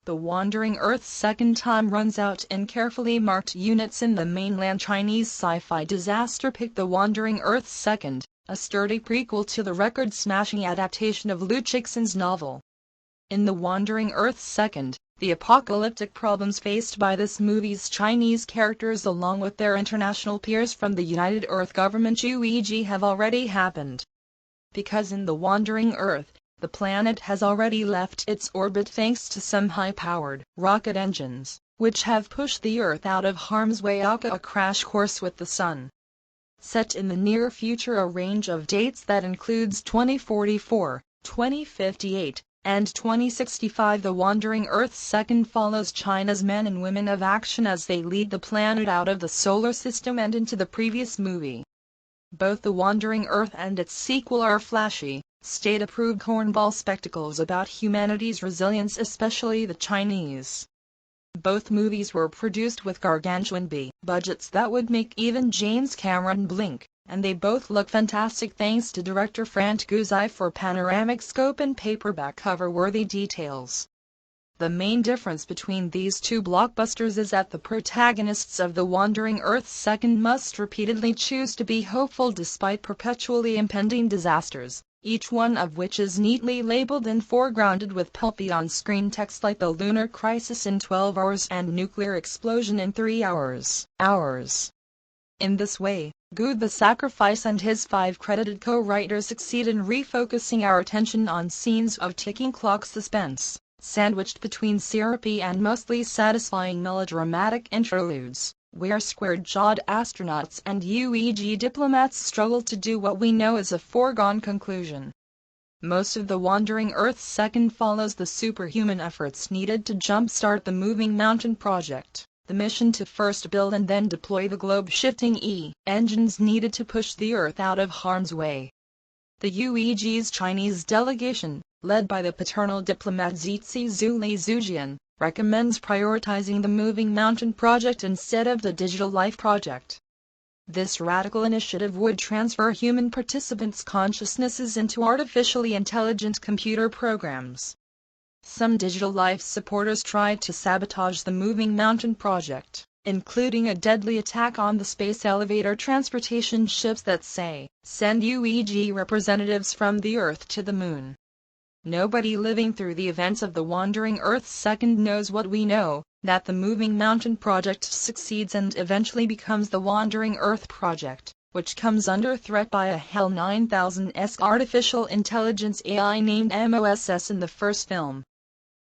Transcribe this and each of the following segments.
The Wandering Earth's second time runs out in carefully marked units in the mainland Chinese sci-fi disaster pick The Wandering Earth's Second, a sturdy prequel to the record-smashing adaptation of Liu Cixin's novel. In The Wandering Earth's Second, the apocalyptic problems faced by this movie's Chinese characters along with their international peers from the United Earth Government UEG have already happened. Because in The Wandering Earth, the planet has already left its orbit thanks to some high-powered rocket engines, which have pushed the Earth out of harm's way aka a crash course with the Sun. Set in the near future, a range of dates that includes 2044, 2058, and 2065, The Wandering Earth's Second follows China's men and women of action as they lead the planet out of the solar system and into the previous movie. Both The Wandering Earth and its sequel are flashy, state-approved cornball spectacles about humanity's resilience, especially the Chinese. Both movies were produced with gargantuan budgets that would make even James Cameron blink, and they both look fantastic thanks to director Frank Guzzi for panoramic scope and paperback cover-worthy details. The main difference between these two blockbusters is that the protagonists of The Wandering Earth's Second must repeatedly choose to be hopeful despite perpetually impending disasters, each one of which is neatly labeled and foregrounded with pulpy on-screen text like the lunar crisis in 12 hours and nuclear explosion in 3 hours. In this way, Good the Sacrifice and his 5 credited co-writers succeed in refocusing our attention on scenes of ticking clock suspense, sandwiched between syrupy and mostly satisfying melodramatic interludes, where square-jawed astronauts and UEG diplomats struggle to do what we know is a foregone conclusion. Most of The Wandering Earth's Second follows the superhuman efforts needed to jump-start the Moving Mountain project, the mission to first build and then deploy the globe-shifting engines needed to push the Earth out of harm's way. The UEG's Chinese delegation, led by the paternal diplomat Zixi Zuli Zujian, recommends prioritizing the Moving Mountain project instead of the Digital Life project. This radical initiative would transfer human participants' consciousnesses into artificially intelligent computer programs. Some Digital Life supporters tried to sabotage the Moving Mountain project, including a deadly attack on the space elevator transportation ships that send UEG representatives from the Earth to the Moon. Nobody living through the events of The Wandering Earth's Second knows what we know, that the Moving Mountain project succeeds and eventually becomes the Wandering Earth project, which comes under threat by a HAL 9000-esque artificial intelligence AI named MOSS in the first film.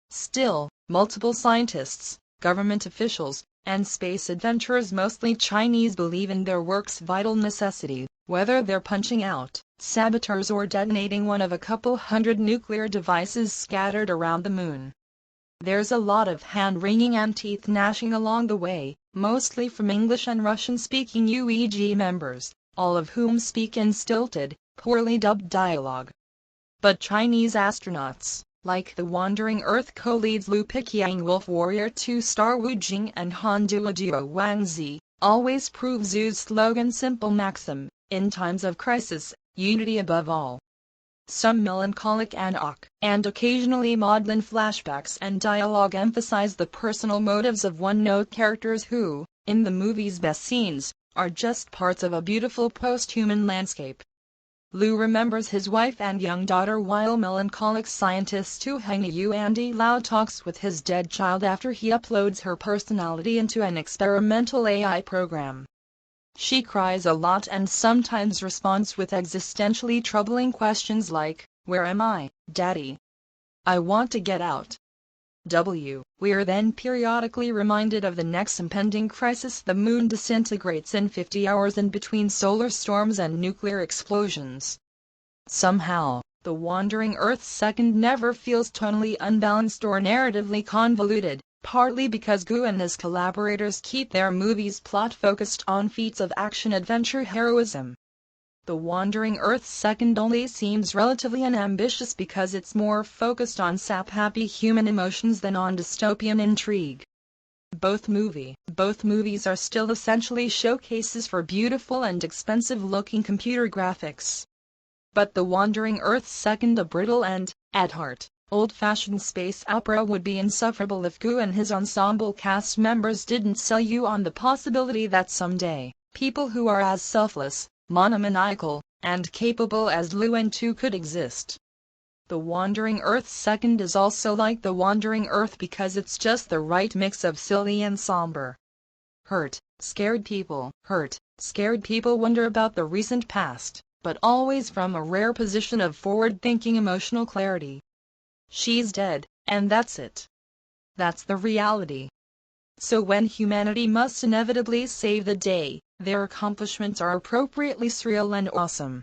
Still, multiple scientists, government officials, and space adventurers mostly Chinese believe in their work's vital necessity, whether they're punching out saboteurs or detonating one of a couple hundred nuclear devices scattered around the moon. There's a lot of hand-wringing and teeth-gnashing along the way, mostly from English and Russian-speaking UEG members, all of whom speak in stilted, poorly dubbed dialogue. But Chinese astronauts, like the Wandering Earth co-leads Liu Piqiang, Wolf Warrior 2-star Wu Jing and Han Duo Wang Zi, always prove Zhu's slogan simple maxim, in times of crisis, unity above all. Some melancholic and occasionally maudlin flashbacks and dialogue emphasize the personal motives of one-note characters who, in the movie's best scenes, are just parts of a beautiful post-human landscape. Liu remembers his wife and young daughter while melancholic scientist Tu Hengyu Andy Lau talks with his dead child after he uploads her personality into an experimental AI program. She cries a lot and sometimes responds with existentially troubling questions like, "Where am I, Daddy? I want to get out." We're then periodically reminded of the next impending crisis: the moon disintegrates in 50 hours in between solar storms and nuclear explosions. Somehow, The Wandering Earth's Second never feels tonally unbalanced or narratively convoluted, partly because Gu and his collaborators keep their movie's plot focused on feats of action-adventure heroism. The Wandering Earth's Second only seems relatively unambitious because it's more focused on sap-happy human emotions than on dystopian intrigue. Both movies are still essentially showcases for beautiful and expensive-looking computer graphics. But The Wandering Earth's Second, a brittle and, at heart, Old-fashioned space opera would be insufferable if Gu and his ensemble cast members didn't sell you on the possibility that someday, people who are as selfless, monomaniacal, and capable as Lu and Tu could exist. The Wandering Earth Second is also like The Wandering Earth because it's just the right mix of silly and somber. Scared people wonder about the recent past, but always from a rare position of forward-thinking emotional clarity. She's dead, and that's it. That's the reality. So when humanity must inevitably save the day, their accomplishments are appropriately surreal and awesome.